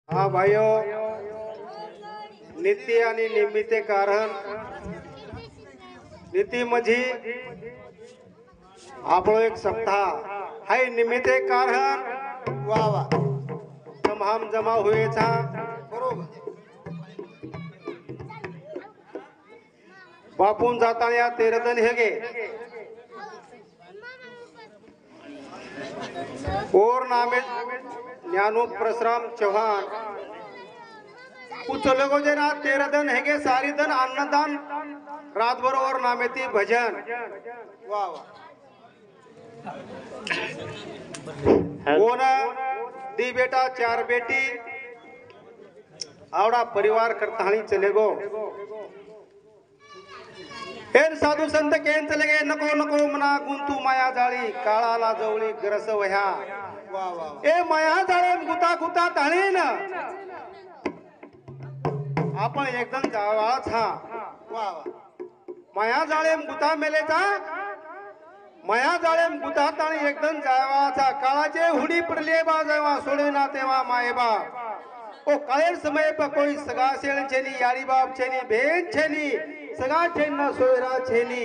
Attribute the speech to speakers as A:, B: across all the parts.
A: हा भाइयों, नीति आणि निमित्ते कारण नीति म्हणजे आपलो एक सप्ताह हाय निमित्ते कारण
B: वा वा
A: तमाम जमा हुए था
B: बरोबर
A: बापून जाताना या तेरदन हेगे और नामे ज्ञानो परशुराम चौहान उचलो गो जना तेरदन हेगे सारी दन अन्नदान रातभर और नामेती भजन
B: वा वा
A: कोण दी बेटा चार बेटी आवड़ा परिवार करताणी चले गो हेर साधू संत केन चले गे नको नको मना गुंतू माया जाळी काळाला जवळी गरस वह्या
B: वा वा
A: ए माया जाळे गुता गुता ताळीन आपण एकदम जावाच हा
B: वा वा
A: माया जाळे गुता मेलेचा माया जाळे गुता ताणी एकदम जावाचा काळाचे हुडी पडले बा जेव्हा सोडे ना तेव्हा माये बा ओ काळेर समय पर कोई सगा सेल छेनी यारी बाप छेनी बेन छेनी सगा छेन ना सोयरा छेनी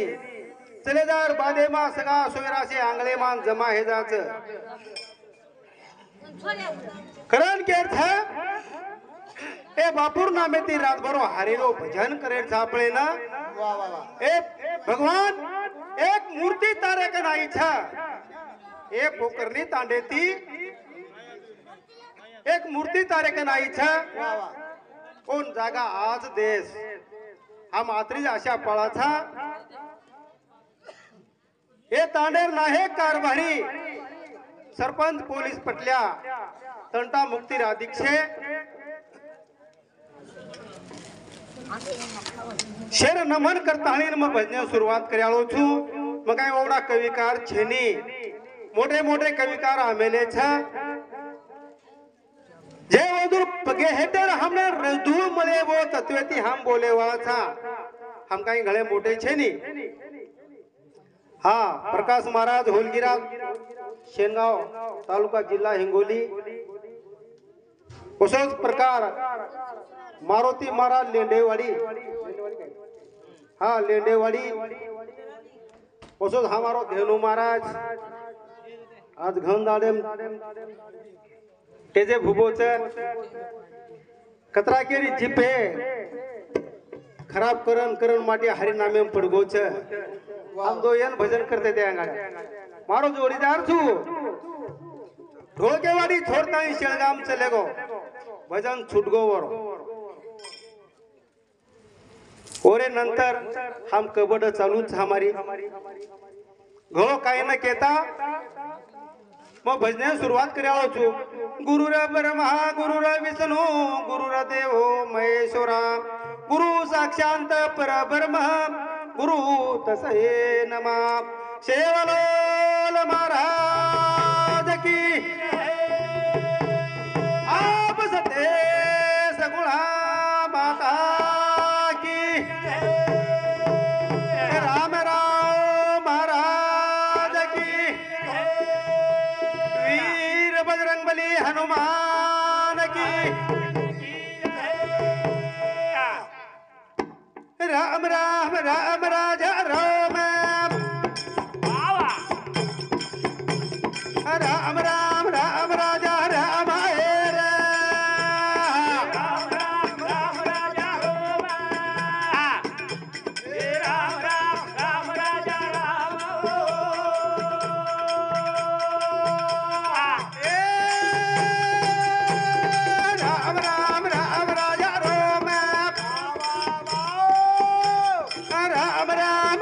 A: चलेदार बादे मा सगा सोयरा से आंगले मान जमा हे जाच करण के अर्थ ए बापूर नामे ती रात भरो हरिरो भजन करे छापळे ना
B: वा वा वा
A: ए भगवान एक मूर्ति तारे का नाही छा ए पोकरनी तांडे ती एक मूर्ति तारे का नाही छा
B: वा वा
A: कोण जागा आज देश हा मात्री अशा पळाचा हे तांडेर नाहे कारभारी सरपंच पोलीस पटल्या तंटा मुक्ती राधिक्षे शेर नमन करताणी मग भजन सुरुवात कर्याळो छु मग काय ओवडा कविकार छेनी मोठे मोठे कविकार आमेले छ जे ओदुर पगे हेटर हमने रजू मले वो तत्वेती हम बोले वाला था हम काही गळे मोठे छेनी हा प्रकाश महाराज होलगिरा शेनगाव तालुका जिल्हा हिंगोली असंच प्रकार मारुती महाराज लेंडेवाडी हा लेंडेवाडी असंच हा मारो धेनू महाराज आज घन दाडे तेजे भुबोच कतरा केरी जिपे खराब करण करण माटी हरि नामे पडगोच हम दो यन भजन करते ते अंगाड्या मारो जोडीदार छु ढोकेवाडी छोड़तानी शेळगाम चले गो भजन छुटगो वर ओरे नंतर हम कबड चालूच हमारी घो काय न केता मग भजने सुरुवात करायला छु गुरुर ब्रह्मा गुरुर विष्णू गुरुर देव महेश्वरा गुरु साक्षांत परब्रह्म गुरु तसे नमा शेवलोल महाराज की आप सते सगुणा माता की राम राम महाराज की वीर बजरंगबली हनुमान की राम राम राम राजा राम राम राम राम राजा राम राम राम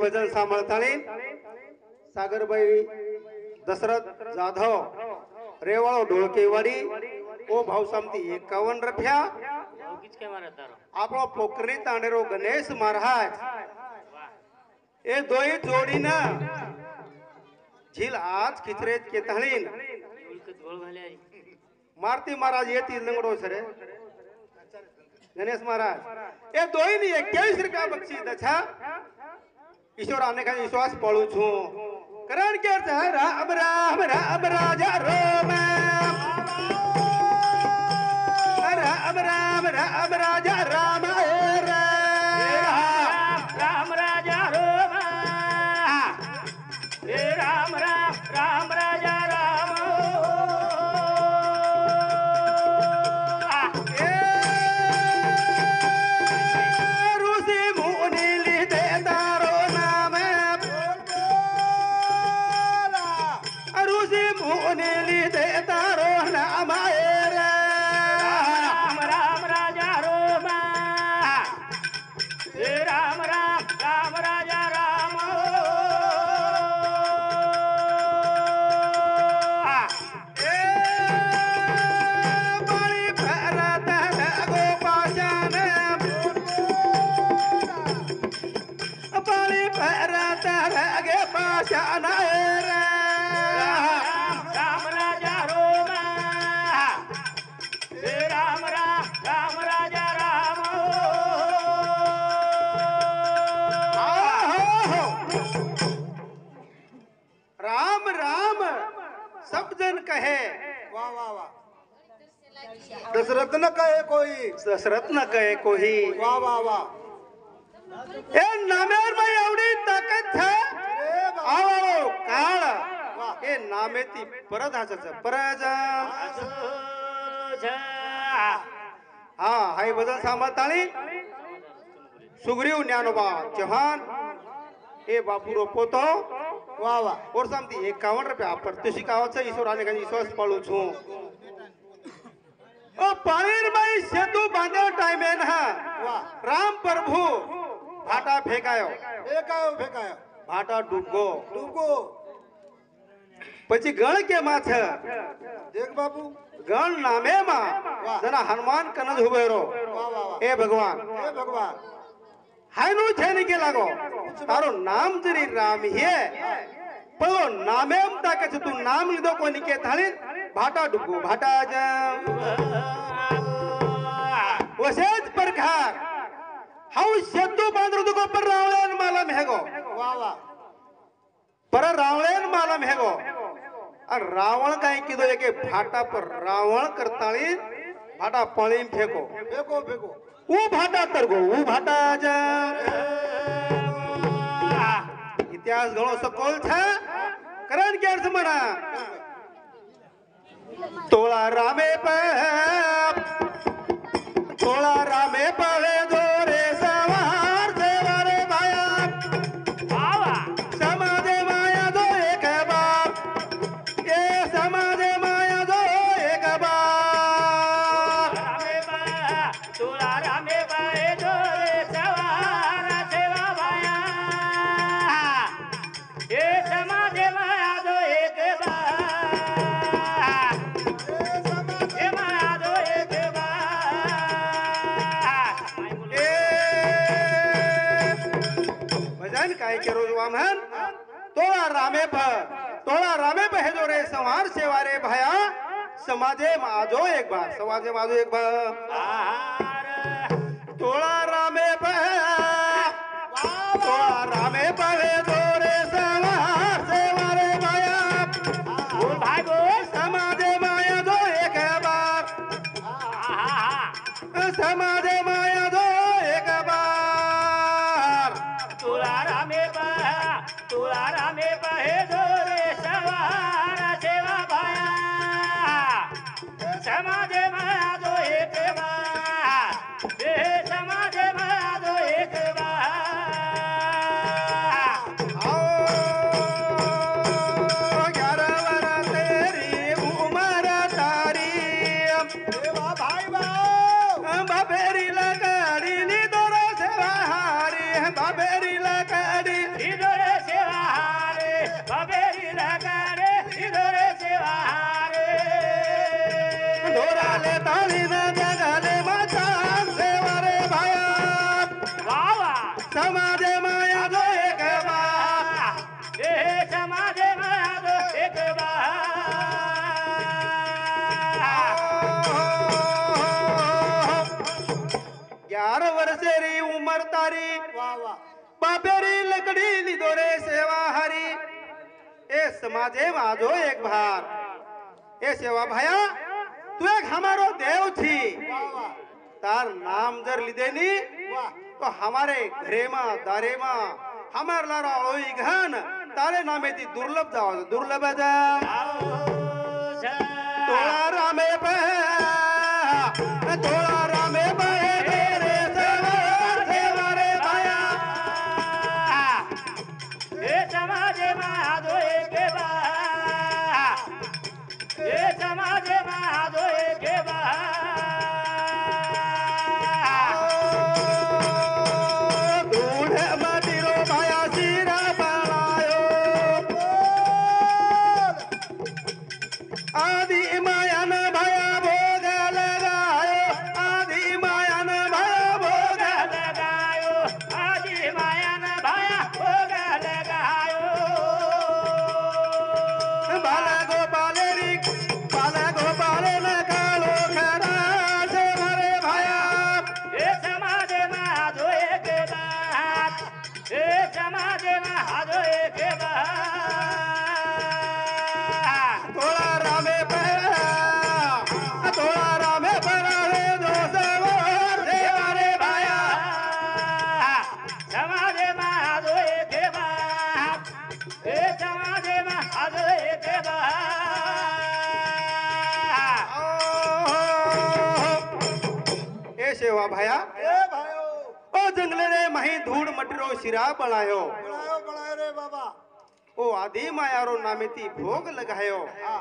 A: भजन सांभाळताळी सागरबाई दशरथ जाधव रेवाळो ढोळकेवाडी ओ भाऊ समती 51 रुपया આપણો પોકરી તાંડેરો ગણેશ મહારાજ એ દોઈ જોડીને झील आज खिचरेत के तळीन मारती महाराज येती लंगडो सरे गणेश महाराज ए दोई ની 21 रुपया बक्षी दछा ईश्वर आने का विश्वास पळू छु करण के राम राम राम राजा रोम राम राम राम राजा राम
C: राम राजा रोम राम राम राम राजा राम
A: ऋषि मुनि लिखे तारो नाम ऋषि मुनि लिखे तारो नाम
C: राम राम राजा रोम राम राम राम राजा राम
A: बड़ी भरत गोपाशन बड़ी भरत गे पाशन
C: राम राजा रोम राम राम राम राजा राम
A: राम राम सब जन कहे
B: वाह वाह वाह दशरथ न कहे कोई
A: दशरथ न कहे कोही
B: वाह वाह वाह
A: ए नामेर में एवढी ताकद है
B: अरे बाप.
A: आओ काळ ए नामेती परधाच परज हा हाय बदल सांभाळताळी सुग्रीव ज्ञानोबा चव्हाण ए बापू रोपोतो
B: वाह वाह
A: और समती 51 रुपया प्रतिष्ठित गावाचा ईश्वर आने का विश्वास पाळू छु ओ पाणीर बाई सेतु बांधो टाइम है ना
B: वाह
A: राम प्रभु भाटा फेंकायो
B: फेंकायो फेंकायो
A: भाटा डूबगो
B: डूबगो
A: પછી ગણ કે માં છે
B: देख बाबू
A: ગણ નામે માં જના હનુમાન કનજ હુબેરો
B: वाह वाह वाह
A: એ ભગવાન
B: हे भगवान
A: હાયનું છે ની કે લાગો તારો નામ જરી રામ હે પણ નામે એમ તાકે છે તું નામ લીધો કોઈ ની કે થાળી ભાટા ડૂબગો ભાટા જ વસેજ પરખાર હાઉ સેતુ બાંધરો તો પર રાવળેન માલમ હેગો
B: वाह वाह
A: पर रावळेन मालम हेगो और रावण काय कीधो एके भाटा पर रावण करताळी भाटा पळीम फेको
B: फेंको फेंको
A: ऊ भाटा तरगो ऊ भाटा जा इतिहास घणो सकोल छे करण के अर्थ मना तोळा रामे पे तोळा रामे पवे जोरे सवार देवारे भाया समाजे माया दो एक बाप ये समाजे माया दो एक बाप
C: रामे बा तुला रामे बाए जोरे सवारा सेवा बाया हे समाजे माया दो एक बा हे माया दो एक बा
A: ए भजन काय करो जो आमहन तोळा रामे पे हे जो रे संहार सेवारे भाया समाजे माजो एक बार समाजे माजो एक बार तोळा रामे पे हे जो रे संहार सेवारे भाया
C: बोल भाई बोल
A: समाजे माया दो एक बार समाजे माया दो एक बार
C: तुला रामे हे जोरे सवारा सेवा भाया समाजे माया दो एक बा हे समाजे माया दो एक बा लगाडे इधरे सेवा रे
A: ढोराले ताळीनं जगाले माझा सेवा रे भाया
C: वावा
A: समाजे माया जो एक बा
C: हे समाजे माया एक बा
A: 11 वर्षेरी उमर तारी
B: वा वा
A: बापेरी लकड़ी लिदोरे सेवा हरी ए समाजे माजो एक भार ए सेवा भाया तू एक हमारो देव थी
B: वा वा
A: तार नाम जर लिदेनी
B: वा
A: तो हमारे घरे मा दारे मा हमार लारा ओई घन तारे नामे ती दुर्लभ जाओ दुर्लभ जा तोळा रामे पे तोळा रामे पे रे सेवा रे भाया
C: हे समाजे माधो एक बा हे समाजे माधो एक बा
A: दूध मदिरो भाया सिरा बनायो आदि मायन भया भोग लगायो आदि मायन भया भोग
C: लगायो आदि मायन भया भोग लगायो
A: बाल गोपाले न कालो खरा से भरे भया
C: हे समाजे माधो एक बा हे समाजे माधो एक बा
A: तोळा रामे परावे दो सवर सेवा रे भया
C: समाजे माधो एक बा हे समाजे माधो एक बा
A: ए सेवा भया
B: ए भायो
A: ओ जंगले रे मही धूड़ मटरो शिरा बनायो
B: बनायो रे बाबा
A: ओ आदि मायारो नामेती भोग लगायो
B: हा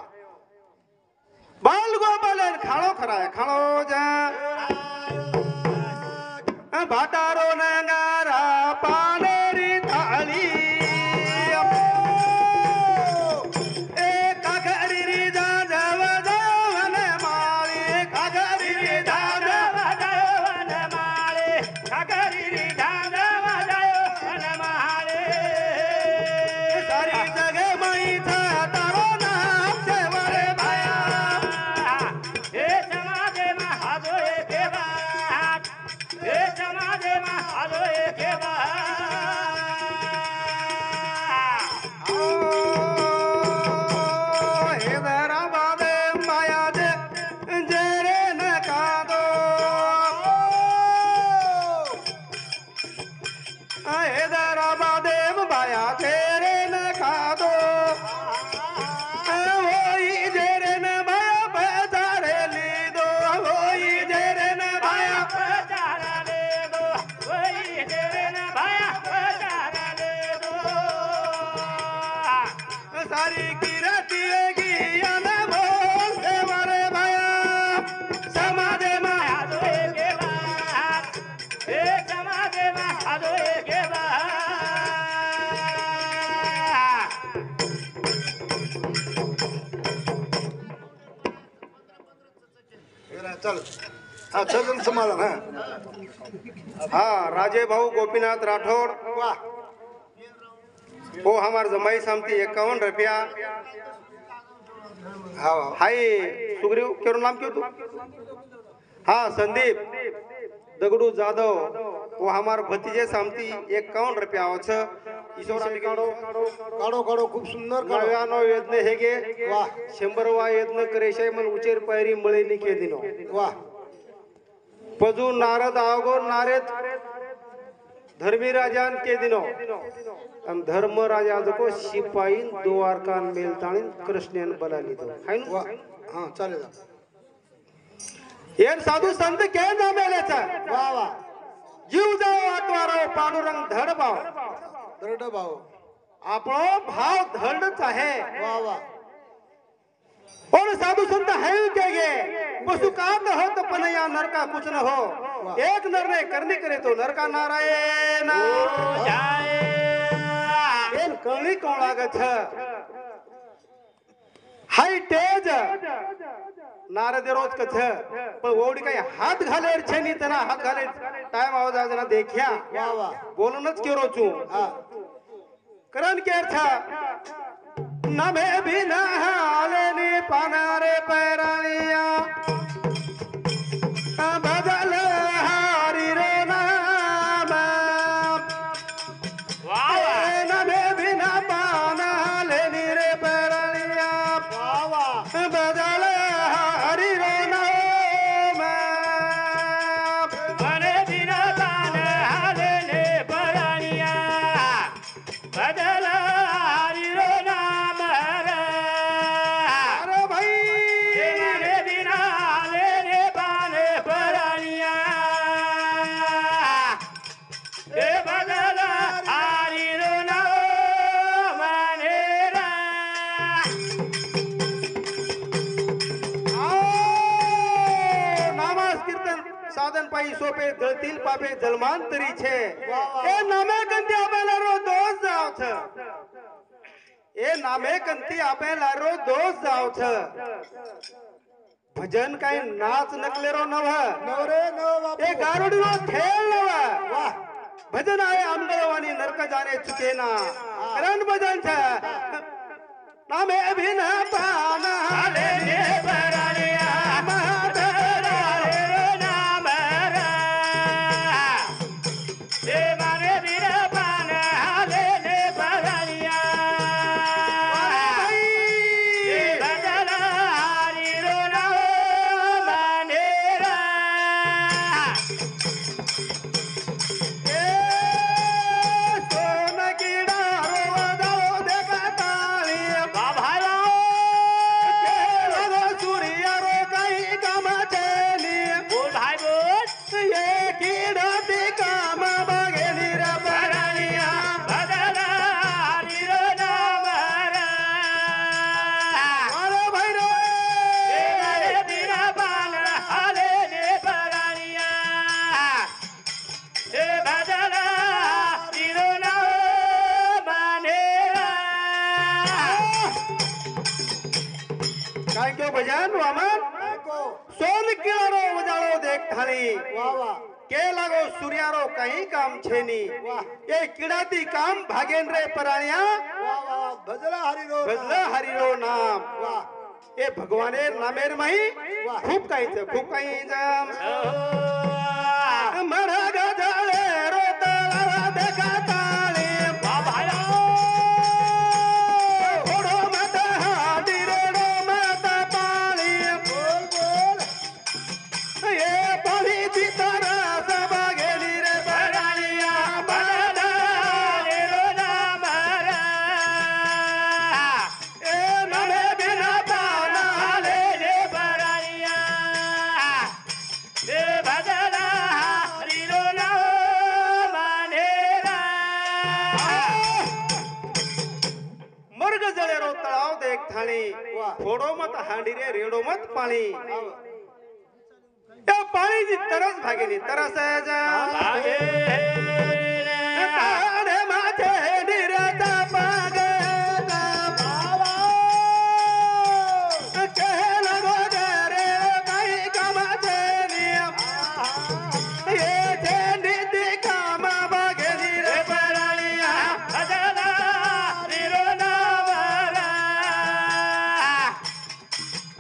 A: बाल गोपालन खाणो खराय खाणो जा भाटारो नंगारा पानेरी थाळी ए काकरी री जा जव जवन माळी काकरी री जा जव सारी जगे मई था तारो नाम सेवा रे भाया हे दरा बाबे माया जे जेरे न कादो हे दरा बाबे माया तेरे न कादो होई जेरे न माया बेचारे लीदो होई जेरे न माया सारी किरती गियान बोल सेवा रे भाया समाजे माया
B: चल हा चल समाधान हा
A: हा राजे भाऊ गोपीनाथ राठौड़
B: वा
A: वो हमार जमाई सामती 51 रुपया
B: हा वा
A: हाय सुग्रीव केरो नाम क्यों तू हाँ संदीप दगडू जाधव वो हमार भतीजे सामती 51 रुपया आवछ ईश्वरा काढो
B: काढो काढो खूप सुंदर काढो
A: नव्यानो यज्ञ हेगे
B: वाह
A: 100वा यज्ञ करेशाय मन उचेर पायरी मळेली के दिनो
B: वाह
A: पजू नारद आवगो नारेद धर्मी राजान के दिनो अन धर्म राजा को सिपाही द्वारकान मेलताणी कृष्णन बलाली दो हाय
B: वाह हा चालेल
A: येन साधू संत के ना मेलेचा
B: वाह वाह
A: जीव जाओ आत्वारो पांडुरंग धड भाव
B: दरड भाऊ
A: आपणो भाव धडच आहे
B: वाह वाह
A: और साधु संत है के गे वस्तु कात हो तो पनया नरका कुछ न हो एक निर्णय करने करे तो नरका नारायण एन कळी कोण लागत हाय तेज नारद रोज कथ पण ओडी काही हात घालेर छेनी तना हात घालेर टाइम आवाज आजना देखिया
B: वा वा
A: बोलनच केरो छू
B: हा
A: करण केर था नभे बिना हाले नी पानारे पैरानिया बदल हारी रे नाम
C: वा वा
A: नभे बिना पाना लेनी रे पैरानिया
B: वा वा
A: बदल हारी रे नाम
C: મને બિના પાન હાલે ને પરાણિયા બદલ હરિરો નામ રે
A: अरे भाई
C: મને બિના હાલે ને પાન પરાણિયા એ બદલ હરિરો નામ રે
A: नामास कीर्तन साधन पायी सोपे जळतील पापे जन्मांतरी छे ए नामे कंती आपेलारो दोष जाव छ ए नामे कंती आपेलारो दोष जाव छ भजन काय नाच नकलेरो नव
B: नवरे नव बापू
A: ए गारुडीनो खेळ नव
B: वाह
A: भजन आहे आमगळवानी नरक जाणे चुकेना करण भजन छ नामे अभिना पान
C: હાલે ને પરાણિયા
A: महादेव
C: હરિરો નામ રે એ મને બિના પાન હાલે ને પરાણિયા એ બદલ હરિરો નામ મને રે
A: सोन किडा रोवदाओ देखा ताळी
C: બાભાયો
A: केळो सूर्य रो काही कामाचे नी
C: બોલ ભાઈ બોલ
A: ये किडा ती काम बघेली रे पराणिया
C: બદલ હરિરો નામ રે
A: अरे भैरो
C: એ બિના પાન હાલે ને પરાણિયા એ બદલ હરિરો નામ મને
A: काय क्यों भजन वामन
B: ऐको
A: सोन किडा रो वजाळो देख थाली
B: वा वा
A: के लागो सूर्यारो काही काम छेनी ये किडाती काम भागेन रे पराणिया
B: वा वा भजला हरिरो
A: भजल हरिरो नाम
B: वा
A: ए भगवाने नामेर माही खूप काही मरा गजाळे रोतळा देखा ताळी
C: બાભાયો
A: ओढो मत हाडी रेडो मत पाळी
B: बोल बोल
A: ये पाणी चितरस बघेली रे पराणिया
C: બદલ હરિરો નામ રે
A: ए नमे बिना पान
C: હાલે ને પરાણિયા એ બદલ હરિરો નામ મને
A: मर्ग जळे रो तळाव देख थाळी
B: वाह.
A: फोडो मत हांडी रे रेडो मत पाणी त्या पाणीची तरस भागेली तरस
C: ભાગે
A: ताडे माझे निरता पागेता केला गोगरे काही कामाचे नियम ये थेंडी काम बघेली रे पराणिया
C: બદલ હરિરો નામ રે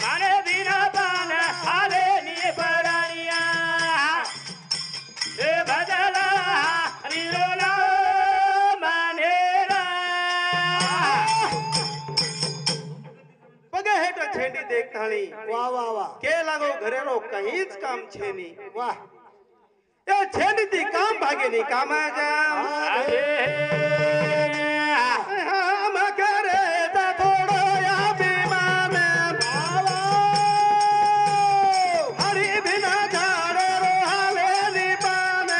C: મને બિના પાન હાલે ને પરાણિયા એ બદલ હરિરો નામ મને
A: बघा हेट छेंडी देख थाळी
B: वा वा वा
A: के लागो घरेरो काहीच काम छेनी
B: वाह
A: या छेनी ती काम भागेली कामाच्या हम करे ता थोडो या विमान हरी बिना झाडे रो हवेली पान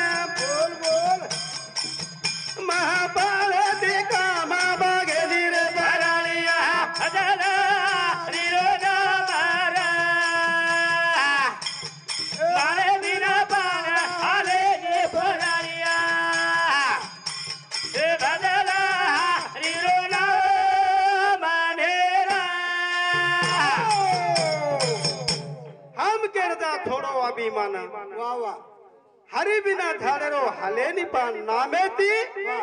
B: बोल बोल
A: महापाल ती काम बघेली रे पराणिया
C: બદલ હરિરો નામ રે મને બિના પાન હાલે ને પરાણિયા એ બદલ હરિરો નામ
A: अभिमान
B: वा वा
A: हरि बिना झाडरो हालेनी पान नामेती
B: वा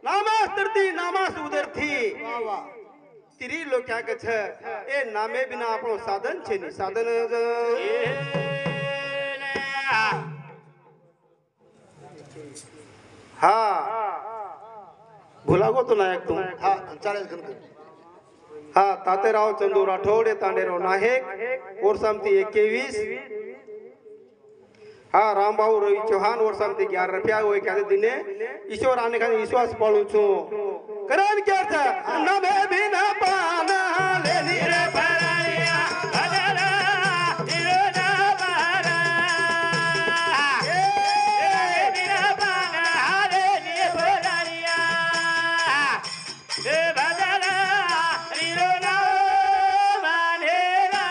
A: नामास्तरती नामास उदरती
B: वा वा
A: तिरी लोक्या कछ ए नामे बिना આપણો સાધન છે ની સાધન हा भुलागो तो नायक तू
B: हा चालेल खनखन
A: हा तातेराव चंदू राठोड तांडेराव नाहेक वर्षामती 21 हा रामभाऊ रवी चौहान वर्षामती 11 रुपया होय क्या दिने ईश्वर आने का विश्वास पाळू छु करण क्या था नमे बिना पाना लेनी रे भराया भजला इरोना बारा ए बिना पाना लेनी भराया ए भजला इरोना मानेरा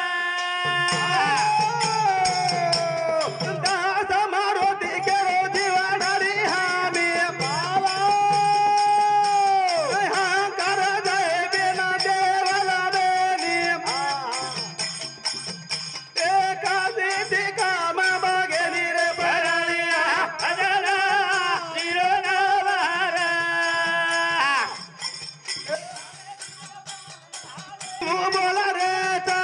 A: दास मारो दिगरो दिवाडारी हामी बाबा हाँ कर जाए बिना देवला बेनी एकादी दिका मागेनी रे भरालिया भजला इरोना बारा बोला रे ता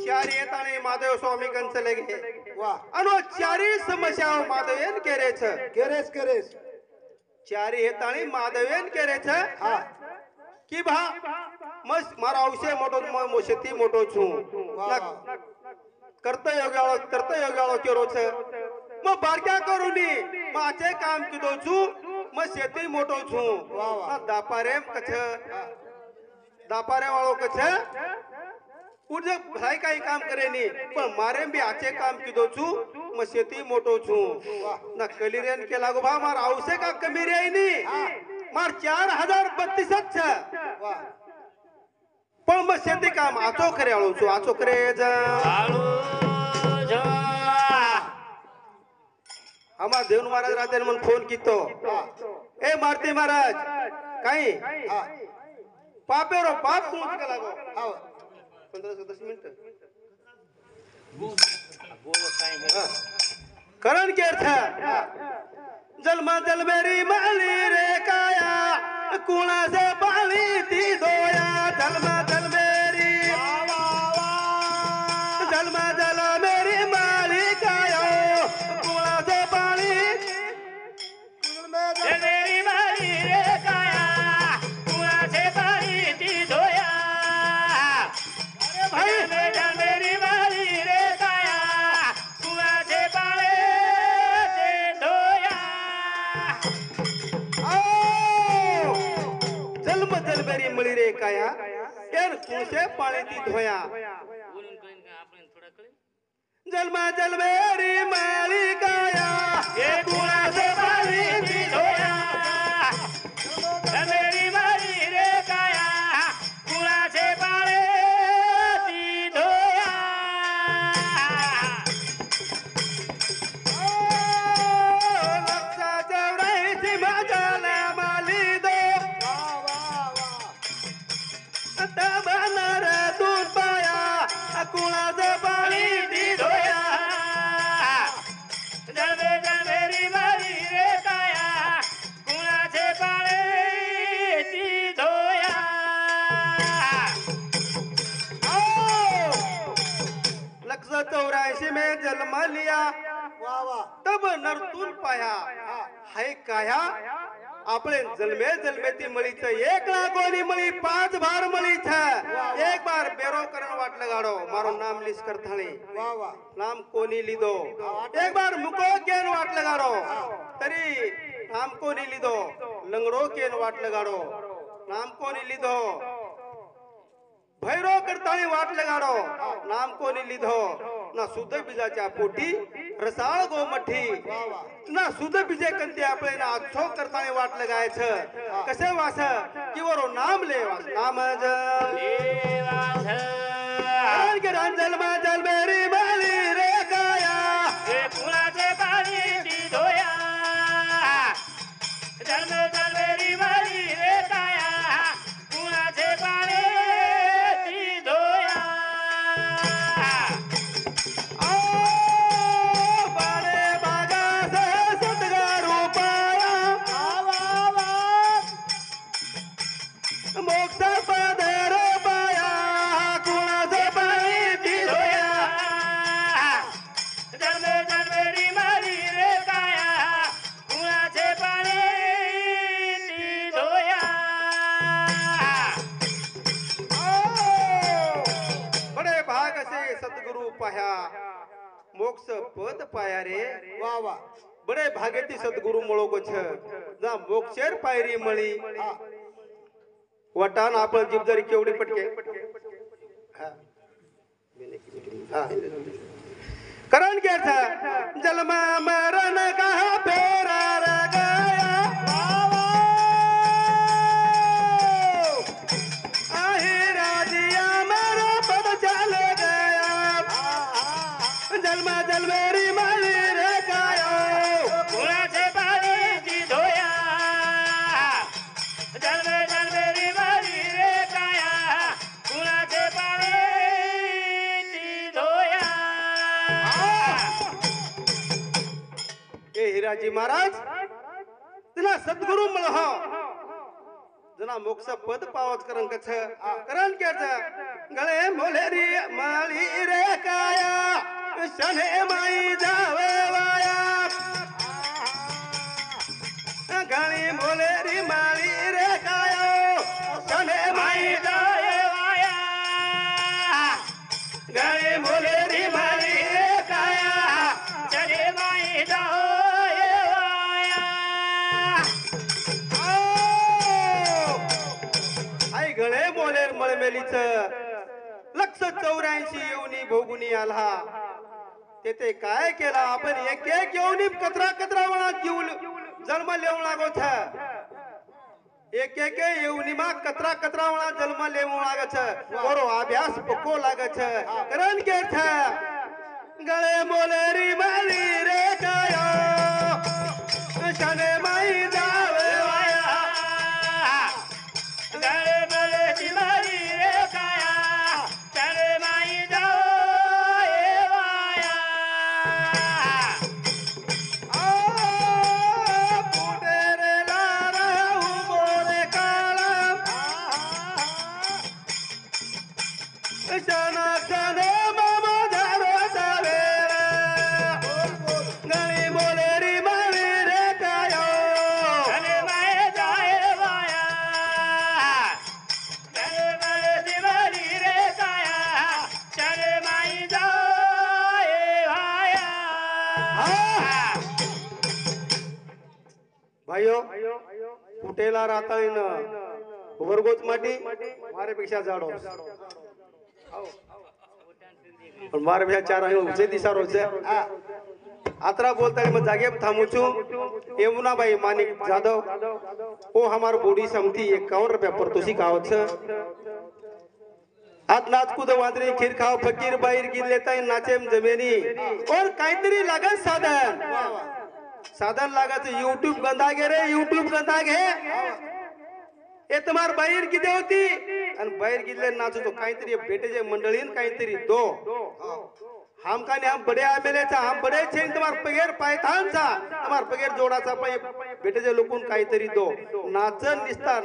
A: चारी येताने महादेव स्वामी कंच लगे
B: वा
A: अनो चारी समस्याओ महादेवेन केरे छ
B: केरेस केरेस
A: चारी येताने महादेवेन केरे छ
B: हा
A: की भा मस मारा औषे मोटो मो शेती मोटो छु
B: वा
A: कर्तव्य केरो छ म बारक्या करूनी म आचे काम किदो छु म शेती मोटो छु
B: वा वा
A: दापारे कछ दापारे वाळो कछ उज भाई काही काम करे नी पण मारे भी आचे काम किदो छु म शेती मोटो छु ना कलिरेन के लागो भा मार औषे का कमी रे नी मार 4032 छ
B: वा
A: पण मग शेती काम आचो करे आळो छु आचो करे ज हमा देवन महाराज राते मन फोन कितो ए मारती महाराज काही
B: हा
A: पापेरो पाप पूछ के लागो
B: हा
A: 15 से 10 मिनिट करण के अर्थ जलमा जल मेरी माली रे काया कुणा से पाली ती दोया जलमा जल मेरी जलमा जल मेरी माली काया कुणा से पाली मेरी माली रे काया कुणा से पाली ती दोया अरे भाई मेरी माली रे काया कुणा से पाली ती दोया जन्म जलबेरी मळी रे काया केर कुसे पाणी ती धोया जन्मा जलबेरी मळी काया ए कुणासे पाणी ती धोया जलबेरी मळी रे काया कुणासे पाणी ती धोया लक्षा चौराशी माझ्याला माली दो बनर दूध पाया कुणाचं पाणी ती धोया जलबे जलबेरी मारी रे काया कुणाचे पाणी ती धोया लक्ष 84 में जन्म लिया
B: वा वा
A: तब नरतून पाया हाय काया आपले जन्मे जन्मे ती मळीच 1 लाखोनी मळी 5 बार मळी था एक बार बेरो करण वाट लगाडो मारो नाम लिस करथाणी
B: वा वा
A: नाम कोनी लीधो एक बार मुको केन वाट लगाडो तरी नाम कोनी लीधो लंगड़ो केन वाट लगाडो नाम कोनी लीधो भैरो करतानी वाट लगाडो नाम कोनी लीधो ना शुद्ध बीजाच्या पोटी रसाळ गोमठी ना शुद्ध बीजे कंते आपले ना अच्छो करतानी वाट लगायचं कसे वास किवरो नाम ले वास नाम ज जल मा जल मेरी माली रे काया हे कुणाचे पाणी ती धोया से सद्गुरु पाया मोक्ष पद पाया रे
B: वा वा
A: बड़े भागेती सद्गुरु मळो को छ जा मोक्षेर पायरी मळी वटान आपण जिबदारी केवढी पटके हा करण के था जन्म मरण कहा फेरा रे गया आहे राजिया मेरा पद चल गया जन्म जन्मेरी माली रे गया
C: कुणाचे पाणी धोया जन्मे जन्मेरी मारी रे काया कुणाचे पाणी धोया
A: ए हिराजी महाराज जना सद्गुरु मळह जना मोक्ष पद पावत करन कछ करण केच गळे मोलेरी माळी रे काया शने माई जावे वाया गळे मोलेरी माळी रे काया शने माई
C: जाए वाया
A: गळे मोलेरी माळी रे काया
C: चले माई जाए वाया
A: आई गळे मोलेर मळमेलीच लक्ष 84 येऊनी भोगुनी आला तेथे काय केला आपण एक एक येऊनी कचरा कचरा वळा जीवन जन्म लेऊ लागो छ एक एक येऊनी मा कचरा कचरा वळा जन्म लेऊ लाग छ ओरो अभ्यास पको लाग छ करण के छ गळे मोलेरी माली रे कायो शने माई जावे वाया
C: गळे मले मारी रे काया चले माई जाए वाया
A: पुटेरे लारा उमोरे काला शना शने मामा धारो सावेरा गणी मोलेरी माली रे कायो
C: चले माई जाए वाया चले मले मारी रे काया चले माई जाए वाया
A: भाइयों कुटेला राहता इन वरगोच माटी मारे पेक्षा जाडो पण मारे भ्या चार आहे उचे दिसारो छे आत्रा बोलता मैं जागे थामू छु यमुना बाई मानिक जाधव ओ हमार बॉडी समती 51 रुपया परतोशी खावत छ आज नाच कूद वांदरी खीर खाव फकीर बाहेर गिन लेता नाचेम जमेनी और काहीतरी लागत साधन लागत यूट्यूब गंदा घे रे यूट्यूब गंदा घे ए तुम्हार बाहेर किती होती आणि बाहेर गिल्ले नाचू तो काहीतरी भेटेजे मंडळीन काहीतरी दो हम काने हम बड़े आमेलेचा हम बड़े छेन तुम्हार पगेर पायथानचा हमार पगेर जोडाचा पाय भेटेजे लोकून काहीतरी दो नाचन निस्ता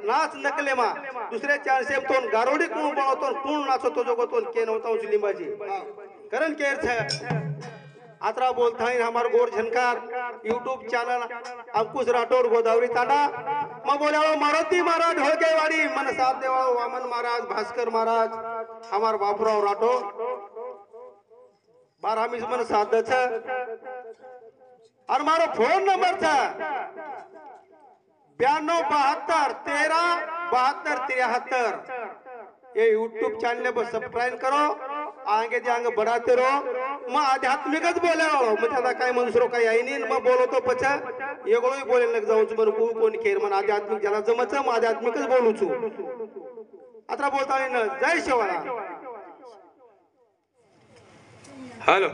A: नाच नकले मा दुसरे चारशे तोन गारोडी कोण बनवतो कोण नाचतो जोगतोन के नव्हता उचली माझी करण केर छ आत्रा बोलता है हमार गोर झनकार यूट्यूब चैनल अंकुश राठौर गोदावरी तांडा मैं बोले मारुति महाराज ढोलकेवाड़ी मन साथ देवा वामन महाराज भास्कर महाराज हमार बाबूराव राठौर 12 मन साथ छ और मारो फोन नंबर था 9272 13 72 73 ये यूट्यूब चैनल पर सब्सक्राइब करो आगे जे आगे बढ़ाते रहो मैं आध्यात्मिकच बोले वाळो मैं त्याला काय मनसरो काय आई नी मैं बोलो तो पछा एगळोय बोले लग जाऊ छु को कोण खेर मन आध्यात्मिक ज्याला जमच मैं आध्यात्मिकच बोलू छु आता बोलता जय शिवाला हेलो